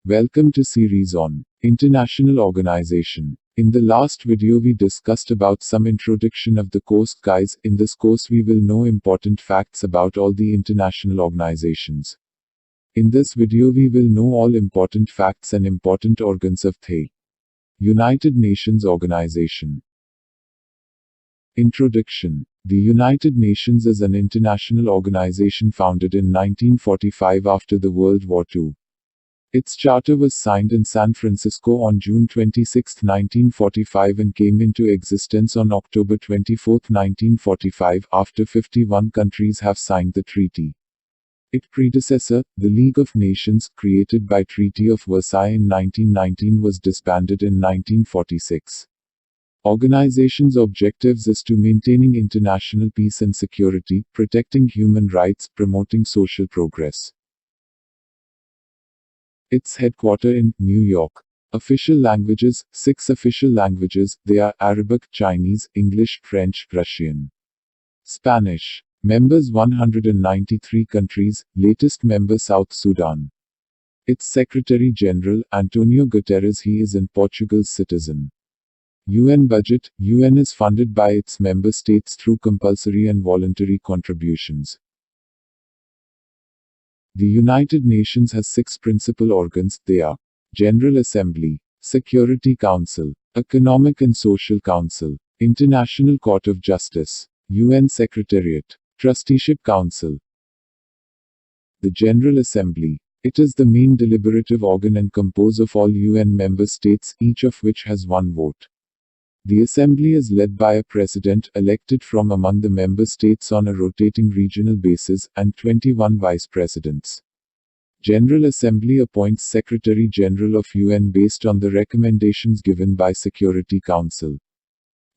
Welcome to series on International Organization. In the last video we discussed about some introduction of the course. Guys, in this course we will know important facts about all the international organizations. In this video we will know all important facts and important organs of the United Nations Organization. Introduction. The United Nations is an international organization founded in 1945 after the World War II. Its charter was signed in San Francisco on June 26, 1945 and came into existence on October 24, 1945, after 51 countries have signed the treaty. Its predecessor, the League of Nations, created by Treaty of Versailles in 1919, was disbanded in 1946. Organization's objectives is to maintaining international peace and security, protecting human rights, promoting social progress. Its headquarters in New York. Official languages, 6 official languages, they are Arabic, Chinese, English, French, Russian, Spanish. Members 193 countries, latest member South Sudan. Its Secretary General, Antonio Guterres, he is in Portugal's citizen. UN budget, UN is funded by its member states through compulsory and voluntary contributions. The United Nations has 6 principal organs. They are General Assembly, Security Council, Economic and Social Council, International Court of Justice, UN Secretariat, Trusteeship Council. The General Assembly. It is the main deliberative organ and composed of all UN member states, each of which has 1 vote. The Assembly is led by a president, elected from among the member states on a rotating regional basis, and 21 vice presidents. General Assembly appoints Secretary General of UN based on the recommendations given by Security Council.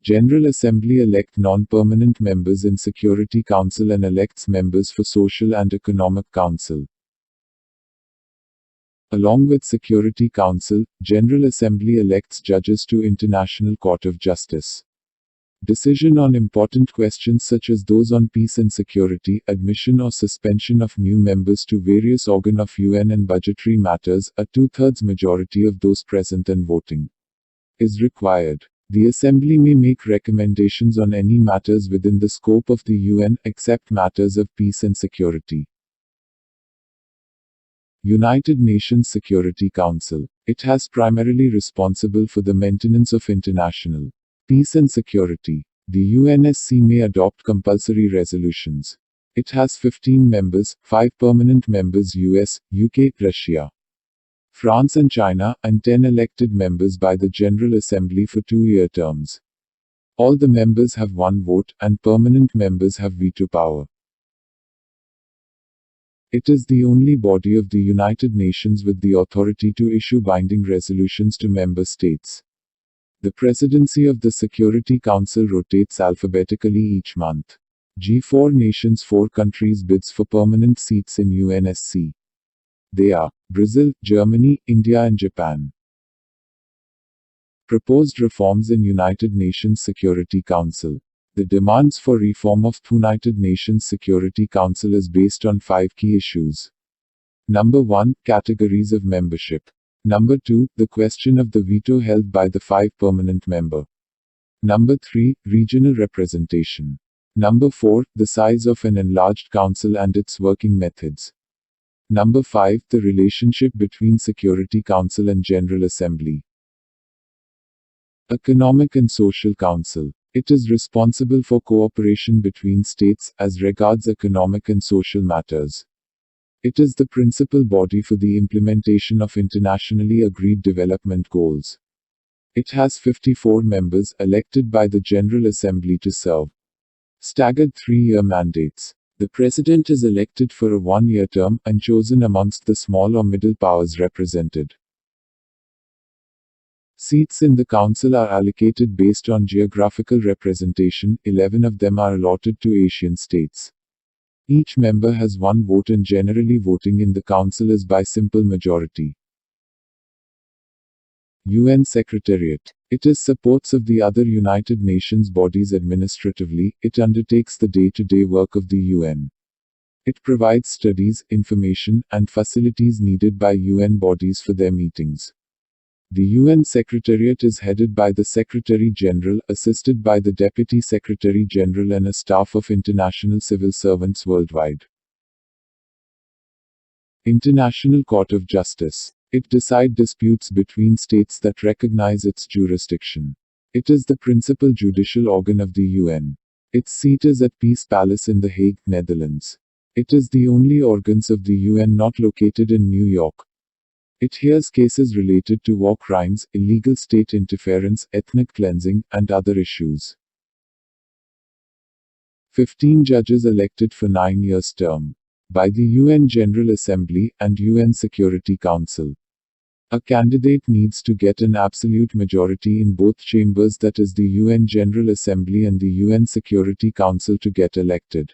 General Assembly elect non-permanent members in Security Council and elects members for Social and Economic Council. Along with Security Council, General Assembly elects judges to International Court of Justice. Decision on important questions such as those on peace and security, admission or suspension of new members to various organs of UN and budgetary matters, a 2/3 majority of those present and voting is required. The Assembly may make recommendations on any matters within the scope of the UN, except matters of peace and security. United Nations Security Council. It has primarily responsible for the maintenance of international peace and security. The UNSC may adopt compulsory resolutions. It has 15 members, 5 permanent members US, UK, Russia, France and China, and 10 elected members by the General Assembly for 2-year terms. All the members have 1 vote, and permanent members have veto power. It is the only body of the United Nations with the authority to issue binding resolutions to member states. The presidency of the Security Council rotates alphabetically each month. G4 nations, 4 countries bids for permanent seats in UNSC. They are Brazil, Germany, India and Japan. Proposed reforms in United Nations Security Council. The demands for reform of the United Nations Security Council is based on 5 key issues. Number 1, categories of membership. Number 2, the question of the veto held by the 5 permanent members. Number 3, regional representation. Number 4, the size of an enlarged council and its working methods. Number 5, the relationship between Security Council and General Assembly. Economic and Social Council. It is responsible for cooperation between states, as regards economic and social matters. It is the principal body for the implementation of internationally agreed development goals. It has 54 members, elected by the General Assembly to serve staggered 3-year mandates. The President is elected for a 1-year term, and chosen amongst the small or middle powers represented. Seats in the Council are allocated based on geographical representation, 11 of them are allotted to Asian states. Each member has 1 vote and generally voting in the Council is by simple majority. UN Secretariat. It is supports of the other United Nations bodies administratively. It undertakes the day-to-day work of the UN. It provides studies, information, and facilities needed by UN bodies for their meetings. The UN Secretariat is headed by the Secretary General, assisted by the Deputy Secretary General and a staff of international civil servants worldwide. International Court of Justice. It decides disputes between states that recognize its jurisdiction. It is the principal judicial organ of the UN. Its seat is at Peace Palace in The Hague, Netherlands. It is the only organs of the UN not located in New York. It hears cases related to war crimes, illegal state interference, ethnic cleansing, and other issues. 15 judges elected for 9 years term by the UN General Assembly and UN Security Council. A candidate needs to get an absolute majority in both chambers, that is the UN General Assembly and the UN Security Council, to get elected.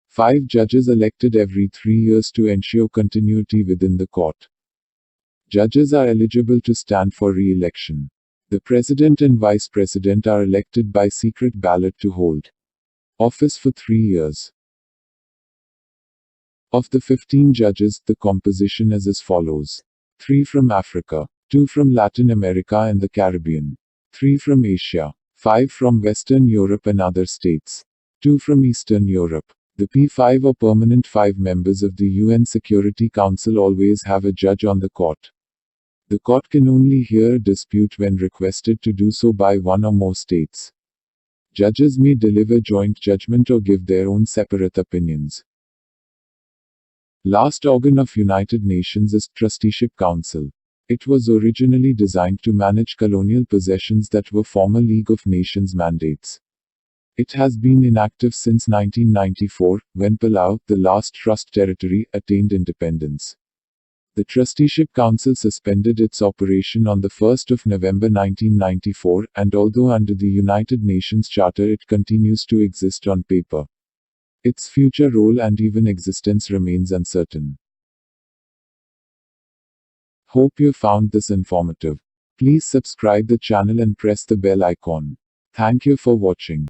5 judges elected every 3 years to ensure continuity within the court. Judges are eligible to stand for re-election. The President and Vice President are elected by secret ballot to hold office for 3 years. Of the 15 judges, the composition is as follows: 3 from Africa, 2 from Latin America and the Caribbean, 3 from Asia, 5 from Western Europe and other states, 2 from Eastern Europe. The P5 or permanent 5 members of the UN Security Council always have a judge on the court. The court can only hear a dispute when requested to do so by one or more states. Judges may deliver joint judgment or give their own separate opinions. Last organ of United Nations is Trusteeship Council. It was originally designed to manage colonial possessions that were former League of Nations mandates. It has been inactive since 1994, when Palau, the last trust territory, attained independence. The Trusteeship Council suspended its operation on the 1st of November 1994, and although under the United Nations Charter it continues to exist on paper, its future role and even existence remains uncertain. Hope you found this informative. Please subscribe the channel and press the bell icon. Thank you for watching.